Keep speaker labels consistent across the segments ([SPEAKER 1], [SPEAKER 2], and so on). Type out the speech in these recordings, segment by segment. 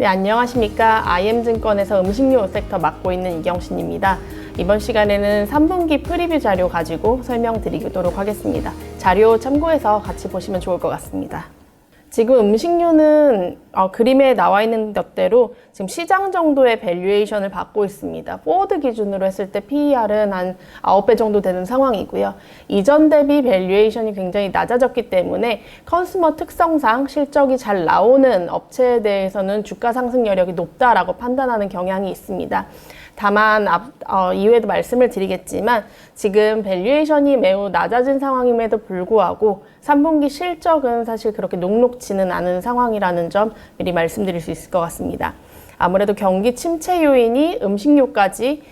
[SPEAKER 1] 네, 안녕하십니까. IM증권에서 음식료 섹터 맡고 있는 이경신입니다. 이번 시간에는 3분기 프리뷰 자료 가지고 설명드리도록 하겠습니다. 자료 참고해서 같이 보시면 좋을 것 같습니다. 지금 음식료는 그림에 나와 있는 것대로 지금 시장 정도의 밸류에이션을 받고 있습니다. 포워드 기준으로 했을 때 PER은 한 9배 정도 되는 상황이고요. 이전 대비 밸류에이션이 굉장히 낮아졌기 때문에 컨슈머 특성상 실적이 잘 나오는 업체에 대해서는 주가 상승 여력이 높다라고 판단하는 경향이 있습니다. 다만 이후에도 말씀을 드리겠지만 지금 밸류에이션이 매우 낮아진 상황임에도 불구하고 3분기 실적은 사실 그렇게 녹록지는 않은 상황이라는 점 미리 말씀드릴 수 있을 것 같습니다. 아무래도 경기 침체 요인이 음식료까지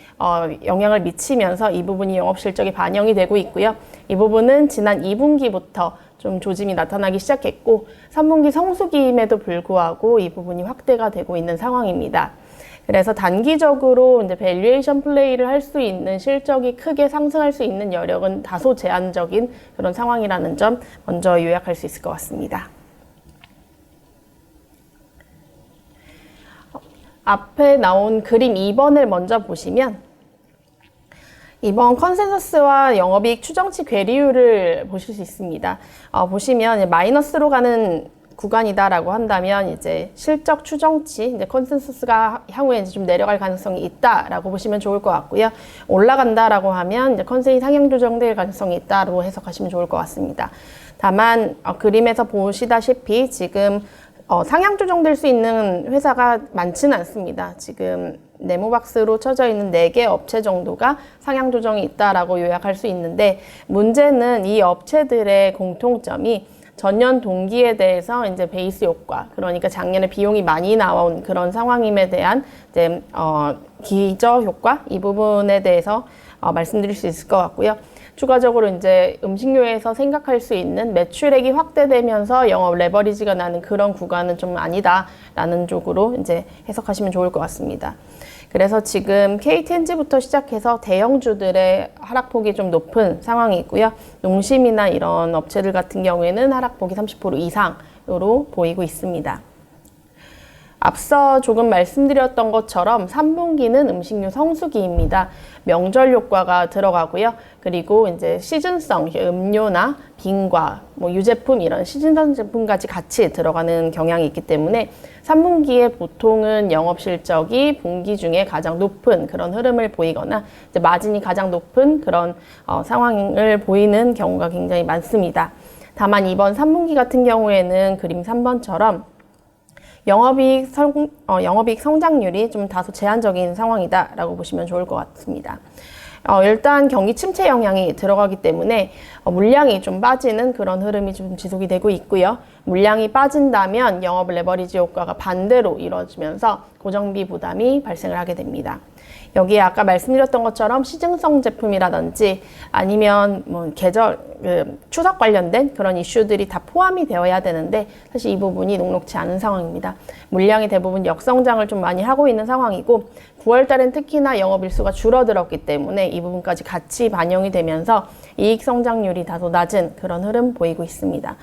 [SPEAKER 1] 영향을 미치면서 이 부분이 영업 실적에 반영이 되고 있고요. 이 부분은 지난 2분기부터 좀 조짐이 나타나기 시작했고 3분기 성수기임에도 불구하고 이 부분이 확대가 되고 있는 상황입니다. 그래서 단기적으로 이제 밸류에이션 플레이를 할 수 있는 실적이 크게 상승할 수 있는 여력은 다소 제한적인 그런 상황이라는 점 먼저 요약할 수 있을 것 같습니다. 앞에 나온 그림 2번을 먼저 보시면 이번 컨센서스와 영업이익 추정치 괴리율을 보실 수 있습니다. 보시면 마이너스로 가는 구간이다라고 한다면 이제 실적 추정치, 이제 컨센서스가 향후에 이제 좀 내려갈 가능성이 있다라고 보시면 좋을 것 같고요. 올라간다라고 하면 이제 컨센이 상향 조정될 가능성이 있다라고 해석하시면 좋을 것 같습니다. 다만 그림에서 보시다시피 지금 상향 조정될 수 있는 회사가 많지는 않습니다. 지금 네모박스로 쳐져 있는 4개 업체 정도가 상향 조정이 있다라고 요약할 수 있는데 문제는 이 업체들의 공통점이 전년 동기에 대해서 이제 베이스 효과, 그러니까 작년에 비용이 많이 나온 그런 상황임에 대한 이제 기저 효과 이 부분에 대해서 말씀드릴 수 있을 것 같고요. 추가적으로 이제 음식료에서 생각할 수 있는 매출액이 확대되면서 영업 레버리지가 나는 그런 구간은 좀 아니다라는 쪽으로 이제 해석하시면 좋을 것 같습니다. 그래서 지금 KTNG부터 시작해서 대형주들의 하락폭이 좀 높은 상황이고요. 농심이나 이런 업체들 같은 경우에는 하락폭이 30% 이상으로 보이고 있습니다. 앞서 조금 말씀드렸던 것처럼 3분기는 음식료 성수기입니다. 명절 효과가 들어가고요. 그리고 이제 시즌성, 음료나 빙과 유제품 이런 시즌성 제품까지 같이 들어가는 경향이 있기 때문에 3분기에 보통은 영업 실적이 분기 중에 가장 높은 그런 흐름을 보이거나 이제 마진이 가장 높은 그런 상황을 보이는 경우가 굉장히 많습니다. 다만 이번 3분기 같은 경우에는 그림 3번처럼 영업이익 성장률이 좀 다소 제한적인 상황이다라고 보시면 좋을 것 같습니다. 일단 경기 침체 영향이 들어가기 때문에 물량이 좀 빠지는 그런 흐름이 좀 지속이 되고 있고요. 물량이 빠진다면 영업 레버리지 효과가 반대로 이루어지면서 고정비 부담이 발생을 하게 됩니다. 여기에 아까 말씀드렸던 것처럼 시즌성 제품이라든지 아니면 추석 관련된 그런 이슈들이 다 포함이 되어야 되는데 사실 이 부분이 녹록지 않은 상황입니다. 물량이 대부분 역성장을 좀 많이 하고 있는 상황이고 9월달엔 특히나 영업일수가 줄어들었기 때문에 이 부분까지 같이 반영이 되면서 이익 성장률이 다소 낮은 그런 흐름 보이고 있습니다.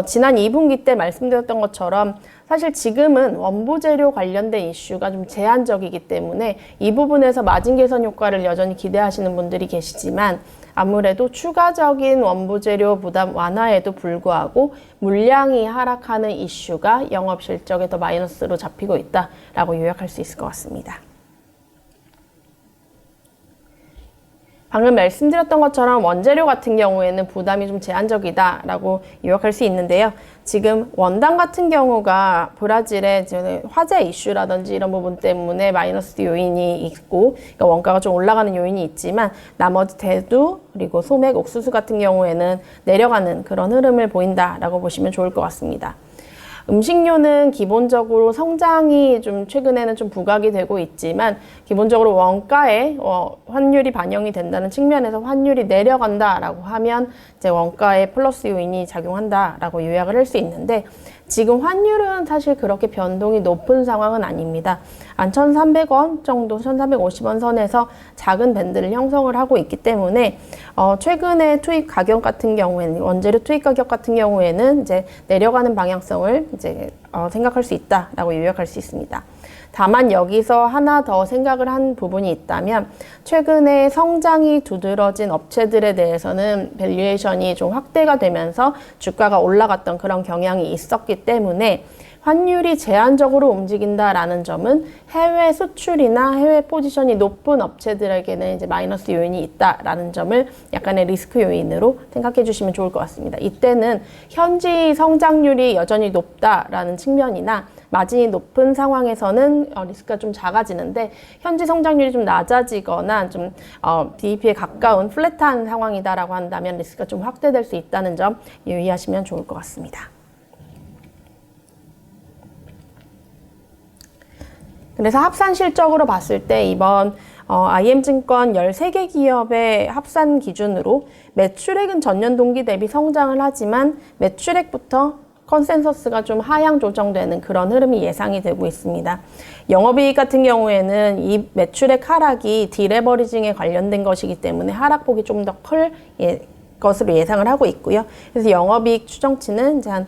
[SPEAKER 1] 지난 2분기 때 말씀드렸던 것처럼 사실 지금은 원부 재료 관련된 이슈가 좀 제한적이기 때문에 이 부분에서 마진 개선 효과를 여전히 기대하시는 분들이 계시지만 아무래도 추가적인 원부 재료 부담 완화에도 불구하고 물량이 하락하는 이슈가 영업 실적에 더 마이너스로 잡히고 있다라고 요약할 수 있을 것 같습니다. 방금 말씀드렸던 것처럼 원재료 같은 경우에는 부담이 좀 제한적이다라고 요약할 수 있는데요. 지금 원당 같은 경우가 브라질의 화재 이슈라든지 이런 부분 때문에 마이너스 요인이 있고 그러니까 원가가 좀 올라가는 요인이 있지만 나머지 대두 그리고 소맥, 옥수수 같은 경우에는 내려가는 그런 흐름을 보인다라고 보시면 좋을 것 같습니다. 음식료는 기본적으로 성장이 좀 최근에는 좀 부각이 되고 있지만 기본적으로 원가에 환율이 반영이 된다는 측면에서 환율이 내려간다라고 하면 이제 원가에 플러스 요인이 작용한다라고 요약을 할 수 있는데 지금 환율은 사실 그렇게 변동이 높은 상황은 아닙니다. 한 1,300원 정도, 1,350원 선에서 작은 밴드를 형성을 하고 있기 때문에 최근에 투입 가격 같은 경우에는 원재료 투입 가격 같은 경우에는 이제 내려가는 방향성을 이제 생각할 수 있다라고 요약할 수 있습니다. 다만 여기서 하나 더 생각을 한 부분이 있다면 최근에 성장이 두드러진 업체들에 대해서는 밸류에이션이 좀 확대가 되면서 주가가 올라갔던 그런 경향이 있었기 때문에 환율이 제한적으로 움직인다라는 점은 해외 수출이나 해외 포지션이 높은 업체들에게는 이제 마이너스 요인이 있다라는 점을 약간의 리스크 요인으로 생각해 주시면 좋을 것 같습니다. 이때는 현지 성장률이 여전히 높다라는 측면이나 마진이 높은 상황에서는 리스크가 좀 작아지는데 현지 성장률이 좀 낮아지거나 좀 BEP에 가까운 플랫한 상황이다라고 한다면 리스크가 좀 확대될 수 있다는 점 유의하시면 좋을 것 같습니다. 그래서 합산 실적으로 봤을 때 이번 IM증권 13개 기업의 합산 기준으로 매출액은 전년 동기 대비 성장을 하지만 매출액부터 컨센서스가 좀 하향 조정되는 그런 흐름이 예상이 되고 있습니다. 영업이익 같은 경우에는 이 매출액 하락이 디레버리징에 관련된 것이기 때문에 하락폭이 좀 더 클 것으로 예상을 하고 있고요. 그래서 영업이익 추정치는 이제 한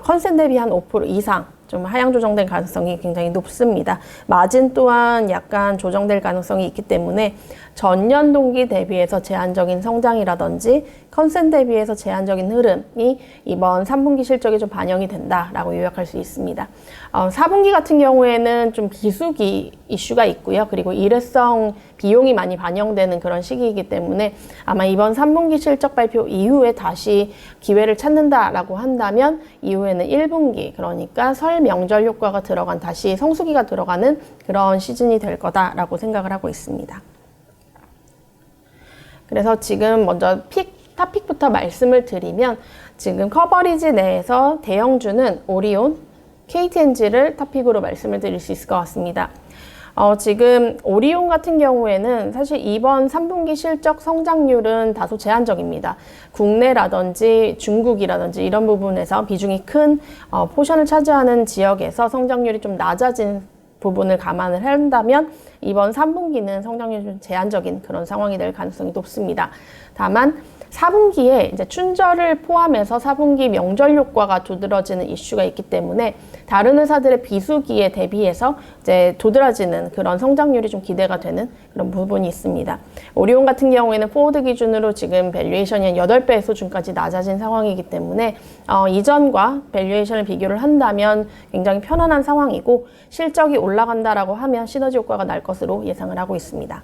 [SPEAKER 1] 컨센 대비 한 5% 이상 좀 하향 조정될 가능성이 굉장히 높습니다. 마진 또한 약간 조정될 가능성이 있기 때문에 전년 동기 대비해서 제한적인 성장이라든지 컨센 대비해서 제한적인 흐름이 이번 3분기 실적에 좀 반영이 된다라고 요약할 수 있습니다. 4분기 같은 경우에는 좀 비수기 이슈가 있고요. 그리고 일회성 비용이 많이 반영되는 그런 시기이기 때문에 아마 이번 3분기 실적 발표 이후에 다시 기회를 찾는다라고 한다면 이후에는 1분기 그러니까 설 명절 효과가 들어간 다시 성수기가 들어가는 그런 시즌이 될 거다라고 생각을 하고 있습니다. 그래서 지금 먼저 탑픽부터 말씀을 드리면 지금 커버리지 내에서 대형주는 오리온, KTNG를 탑픽으로 말씀을 드릴 수 있을 것 같습니다. 지금 오리온 같은 경우에는 사실 이번 3분기 실적 성장률은 다소 제한적입니다. 국내라든지 중국이라든지 이런 부분에서 비중이 큰 포션을 차지하는 지역에서 성장률이 좀 낮아진 부분을 감안을 한다면 이번 3분기는 성장률이 좀 제한적인 그런 상황이 될 가능성이 높습니다. 다만 4분기에 이제 춘절을 포함해서 4분기 명절 효과가 두드러지는 이슈가 있기 때문에 다른 회사들의 비수기에 대비해서 이제 도드라지는 그런 성장률이 좀 기대가 되는 그런 부분이 있습니다. 오리온 같은 경우에는 포워드 기준으로 지금 밸류에이션이 한 8배 수준까지 낮아진 상황이기 때문에 이전과 밸류에이션을 비교를 한다면 굉장히 편안한 상황이고 실적이 올라간다라고 하면 시너지 효과가 날 것으로 예상을 하고 있습니다.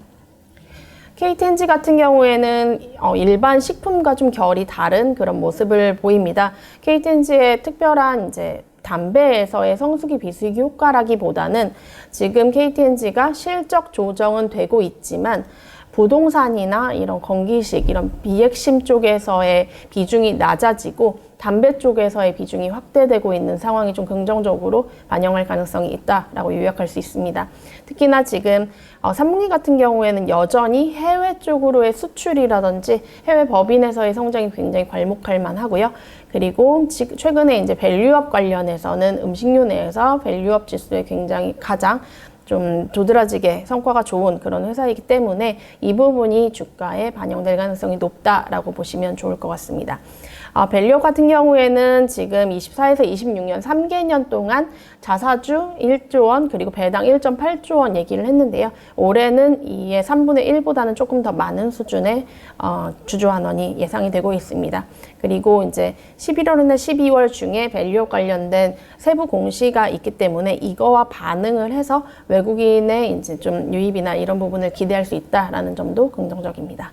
[SPEAKER 1] KTNG 같은 경우에는 일반 식품과 좀 결이 다른 그런 모습을 보입니다. KTNG의 특별한 이제 담배에서의 성수기 비수기 효과라기보다는 지금 KTNG가 실적 조정은 되고 있지만 부동산이나 이런 건기식, 이런 비핵심 쪽에서의 비중이 낮아지고 담배 쪽에서의 비중이 확대되고 있는 상황이 좀 긍정적으로 반영할 가능성이 있다라고 요약할 수 있습니다. 특히나 지금 3분기 같은 경우에는 여전히 해외 쪽으로의 수출이라든지 해외 법인에서의 성장이 굉장히 괄목할 만하고요. 그리고 최근에 이제 밸류업 관련해서는 음식료 내에서 밸류업 지수에 굉장히 가장 좀 도드라지게 성과가 좋은 그런 회사이기 때문에 이 부분이 주가에 반영될 가능성이 높다라고 보시면 좋을 것 같습니다. 밸류업 같은 경우에는 지금 24에서 26년 3개년 동안 자사주 1조 원 그리고 배당 1.8조 원 얘기를 했는데요. 올해는 이의 3분의 1보다는 조금 더 많은 수준의 주주 환원이 예상이 되고 있습니다. 그리고 이제 11월이나 12월 중에 밸류업 관련된 세부 공시가 있기 때문에 이거와 반응을 해서 외국인의 이제 좀 유입이나 이런 부분을 기대할 수 있다라는 점도 긍정적입니다.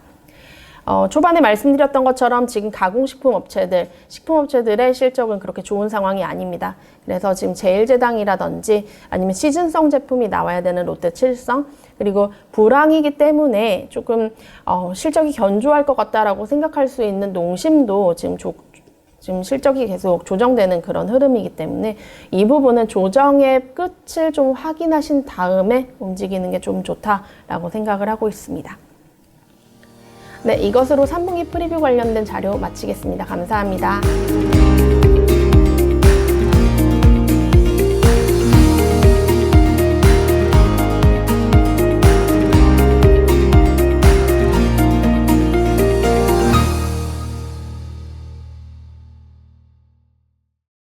[SPEAKER 1] 초반에 말씀드렸던 것처럼 지금 가공식품 업체들, 식품업체들의 실적은 그렇게 좋은 상황이 아닙니다. 그래서 지금 제일제당이라든지 아니면 시즌성 제품이 나와야 되는 롯데칠성, 그리고 불황이기 때문에 조금 실적이 견조할 것 같다라고 생각할 수 있는 농심도 지금 실적이 계속 조정되는 그런 흐름이기 때문에 이 부분은 조정의 끝을 좀 확인하신 다음에 움직이는 게 좀 좋다라고 생각을 하고 있습니다. 네, 이것으로 3분기 프리뷰 관련된 자료 마치겠습니다. 감사합니다.